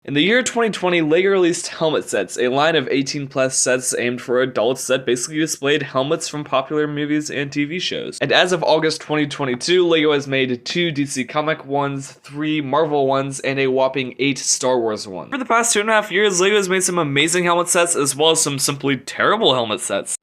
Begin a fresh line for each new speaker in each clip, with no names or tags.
In the year 2020, LEGO released helmet sets, a line of 18+ sets aimed for adults that basically displayed helmets from popular movies and TV shows. And as of August 2022, LEGO has made 2 DC Comic ones, 3 Marvel ones, and a whopping 8 Star Wars ones. For the past 2.5 years, LEGO has made some amazing helmet sets as well as some simply terrible helmet sets.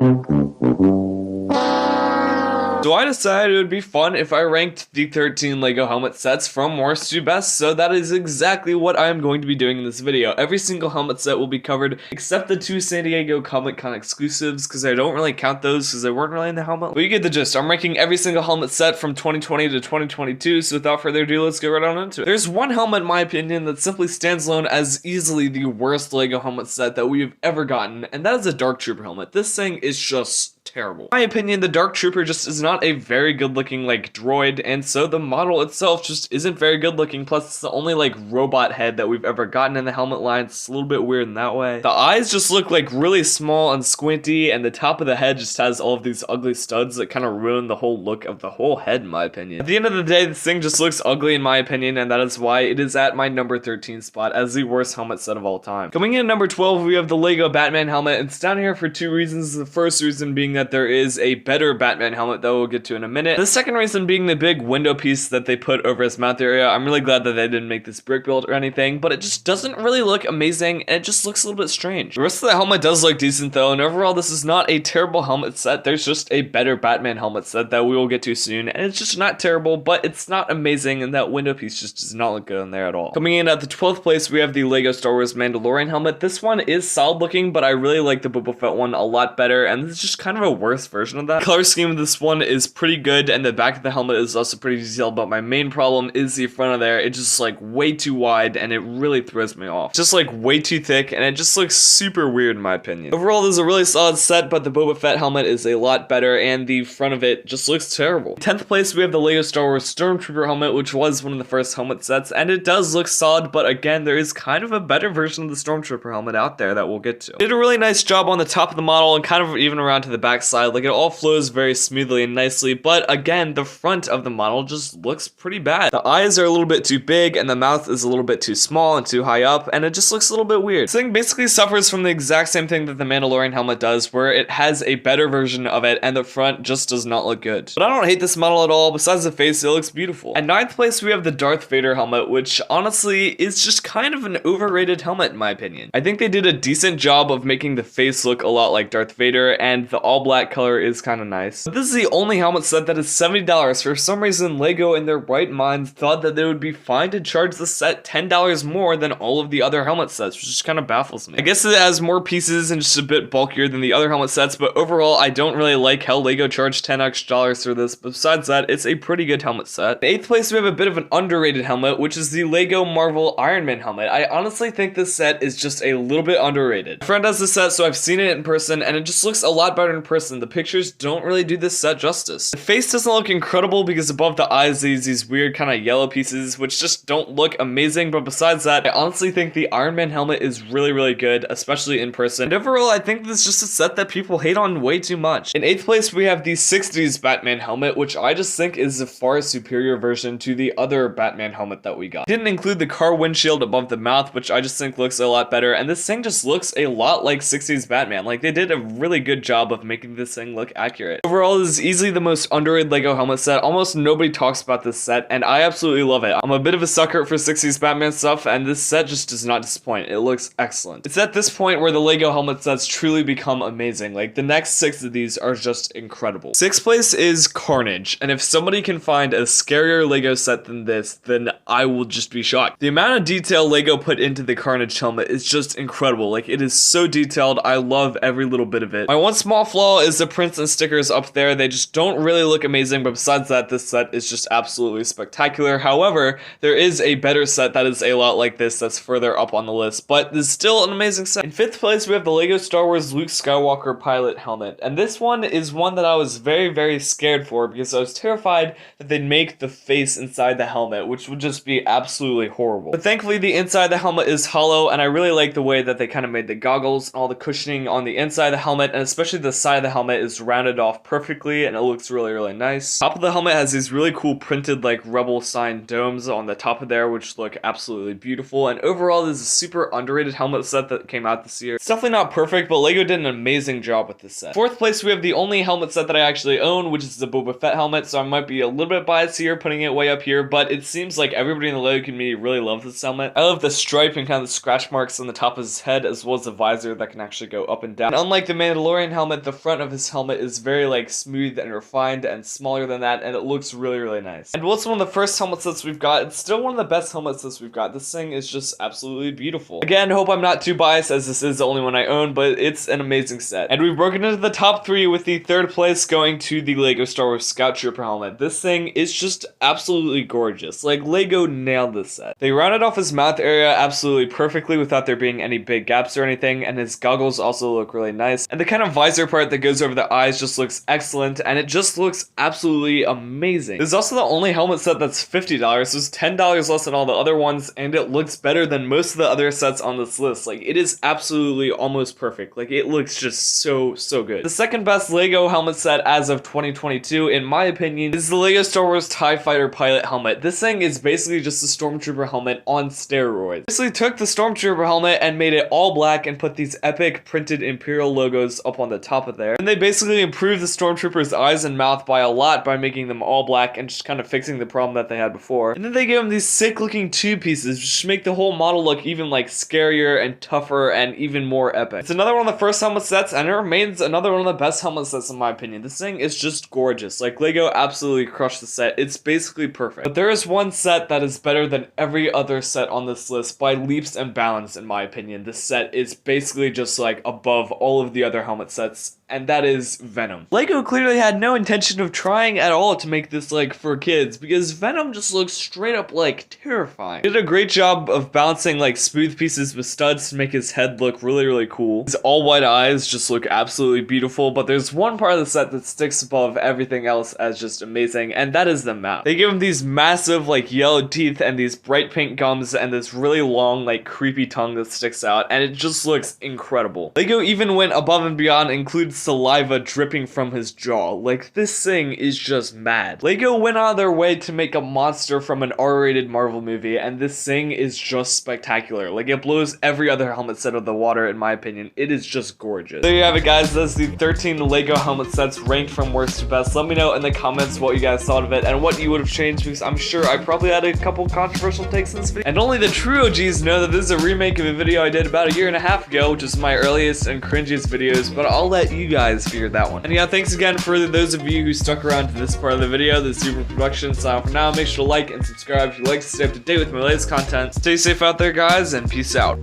So I decided it would be fun if I ranked the 13 LEGO helmet sets from worst to best, so that is exactly what I am going to be doing in this video. Every single helmet set will be covered, except the 2 San Diego Comic-Con exclusives, because I don't really count those because they weren't really in the helmet. But you get the gist. I'm ranking every single helmet set from 2020 to 2022, so without further ado, let's get right on into it. There's one helmet, in my opinion, that simply stands alone as easily the worst LEGO helmet set that we've ever gotten, and that is a Darth Trooper helmet. This thing is just terrible. In my opinion, the Darth Trooper just is not a very good looking droid, and so the model itself just isn't very good looking, plus it's the only robot head that we've ever gotten in the helmet line. It's a little bit weird in that way. The eyes just look really small and squinty, and the top of the head just has all of these ugly studs that kind of ruin the whole look of the whole head, in my opinion. At the end of the day, this thing just looks ugly in my opinion, and that is why it is at my number 13 spot as the worst helmet set of all time. Coming in at number 12, we have the LEGO Batman helmet. It's down here for 2 reasons. The first reason being that there is a better Batman helmet that we'll get to in a minute. The second reason being the big window piece that they put over his mouth area. I'm really glad that they didn't make this brick build or anything, but it just doesn't really look amazing, and it just looks a little bit strange. The rest of the helmet does look decent though, and overall this is not a terrible helmet set. There's just a better Batman helmet set that we will get to soon, and it's just not terrible, but it's not amazing, and that window piece just does not look good on there at all. Coming in at the 12th place, we have the LEGO Star Wars Mandalorian helmet. This one is solid looking, but I really like the Boba Fett one a lot better, and this is just kind of a worse version of that. The color scheme of this one is pretty good, and the back of the helmet is also pretty detailed, but my main problem is the front of there. It's just way too wide, and it really throws me off. Just way too thick, and it just looks super weird in my opinion. Overall, this is a really solid set, but the Boba Fett helmet is a lot better, and the front of it just looks terrible. In 10th place, we have the LEGO Star Wars Stormtrooper helmet, which was one of the first helmet sets, and it does look solid, but again, there is kind of a better version of the Stormtrooper helmet out there that we'll get to. Did a really nice job on the top of the model, and kind of even around to the back side. It all flows very smoothly and nicely, but again, the front of the model just looks pretty bad. The eyes are a little bit too big, and the mouth is a little bit too small and too high up, and it just looks a little bit weird. This thing basically suffers from the exact same thing that the Mandalorian helmet does, where it has a better version of it, and the front just does not look good. But I don't hate this model at all. Besides the face, it looks beautiful. At 9th place, we have the Darth Vader helmet, which honestly is just kind of an overrated helmet in my opinion. I think they did a decent job of making the face look a lot like Darth Vader, and the all black color is kind of nice. But this is the only helmet set that is $70. For some reason, LEGO in their right minds thought that they would be fine to charge the set $10 more than all of the other helmet sets, which just kind of baffles me. I guess it has more pieces and just a bit bulkier than the other helmet sets, but overall, I don't really like how LEGO charged $10 extra for this. But besides that, it's a pretty good helmet set. In 8th place, we have a bit of an underrated helmet, which is the LEGO Marvel Iron Man helmet. I honestly think this set is just a little bit underrated. My friend has this set, so I've seen it in person, and it just looks a lot better in person. The pictures don't really do this set justice. The face doesn't look incredible because above the eyes, these weird kind of yellow pieces, which just don't look amazing, but besides that, I honestly think the Iron Man helmet is really good, especially in person. And overall, I think this is just a set that people hate on way too much. In 8th place, we have the 60s Batman helmet, which I just think is a far superior version to the other Batman helmet that we got. Didn't include the car windshield above the mouth, which I just think looks a lot better, and this thing just looks a lot like 60s Batman. They did a really good job of making this thing look accurate. Overall, this is easily the most underrated LEGO helmet set. Almost nobody talks about this set, and I absolutely love it. I'm a bit of a sucker for 60s Batman stuff, and this set just does not disappoint. It looks excellent. It's at this point where the LEGO helmet sets truly become amazing. The next 6 of these are just incredible. 6th place is Carnage, and if somebody can find a scarier LEGO set than this, then I will just be shocked. The amount of detail LEGO put into the Carnage helmet is just incredible. It is so detailed. I love every little bit of it. My one small flaw is the prints and stickers up there. They just don't really look amazing, but besides that, this set is just absolutely spectacular. However, there is a better set that is a lot like this that's further up on the list, but this is still an amazing set. In 5th place, we have the LEGO Star Wars Luke Skywalker pilot helmet, and this one is one that I was very scared for because I was terrified that they'd make the face inside the helmet, which would just be absolutely horrible. But thankfully, the inside of the helmet is hollow, and I really like the way that they kind of made the goggles and all the cushioning on the inside of the helmet, and especially the side side of the helmet is rounded off perfectly and it looks really, really nice. Top of the helmet has these really cool printed like rebel sign domes on the top of there, which look absolutely beautiful. And overall, this is a super underrated helmet set that came out this year. It's definitely not perfect, but LEGO did an amazing job with this set. Fourth place, we have the only helmet set that I actually own, which is the Boba Fett helmet. So I might be a little bit biased here, putting it way up here, but it seems like everybody in the LEGO community really loves this helmet. I love the stripe and kind of the scratch marks on the top of his head, as well as the visor that can actually go up and down. And unlike the Mandalorian helmet, the front of his helmet is very like smooth and refined and smaller than that, and it looks really, really nice. And what's one of the first helmet sets we've got? It's still one of the best helmet sets we've got. This thing is just absolutely beautiful. Again, hope I'm not too biased, as this is the only one I own, but it's an amazing set. And we've broken into the top 3 with the third place going to the LEGO Star Wars Scout Trooper helmet. This thing is just absolutely gorgeous. Like, LEGO nailed this set. They rounded off his mouth area absolutely perfectly without there being any big gaps or anything, and his goggles also look really nice. And the kind of visor part that goes over the eyes just looks excellent, and it just looks absolutely amazing. This is also the only helmet set that's $50, so it's $10 less than all the other ones, and it looks better than most of the other sets on this list. Like, it is absolutely almost perfect. Like, it looks just so good. The second best LEGO helmet set as of 2022, in my opinion, is the LEGO Star Wars TIE Fighter pilot helmet. This thing is basically just a Stormtrooper helmet on steroids. Basically took the Stormtrooper helmet and made it all black and put these epic printed Imperial logos up on the top of there. And they basically improved the Stormtrooper's eyes and mouth by a lot by making them all black and just kind of fixing the problem that they had before. And then they gave them these sick looking tube pieces, which make the whole model look even like scarier and tougher and even more epic. It's another one of the first helmet sets, and it remains another one of the best helmet sets in my opinion. This thing is just gorgeous. Like, LEGO absolutely crushed the set. It's basically perfect. But there is one set that is better than every other set on this list by leaps and bounds, in my opinion. This set is basically just like above all of the other helmet sets, and that is Venom. LEGO clearly had no intention of trying at all to make this like for kids, because Venom just looks straight up like terrifying. They did a great job of balancing like smooth pieces with studs to make his head look really cool. His all white eyes just look absolutely beautiful, but there's one part of the set that sticks above everything else as just amazing, and that is the mouth. They give him these massive like yellow teeth and these bright pink gums and this really long like creepy tongue that sticks out, and it just looks incredible. LEGO even went above and beyond, include saliva dripping from his jaw. Like, this thing is just mad. LEGO went out of their way to make a monster from an R-rated Marvel movie, and this thing is just spectacular. Like, it blows every other helmet set out of the water, in my opinion. It is just gorgeous. There you have it, guys. That's the 13 LEGO helmet sets ranked from worst to best. Let me know in the comments what you guys thought of it and what you would have changed, because I'm sure I probably had a couple controversial takes in this video. And only the true OGs know that this is a remake of a video I did about a year and a half ago, which is my earliest and cringiest videos, but I'll let you guys figure that one. And yeah, thanks again for those of you who stuck around to this part of the video. The Super Production sign for now. Make sure to like and subscribe if you'd like to stay up to date with my latest content. Stay safe out there, guys, and peace out.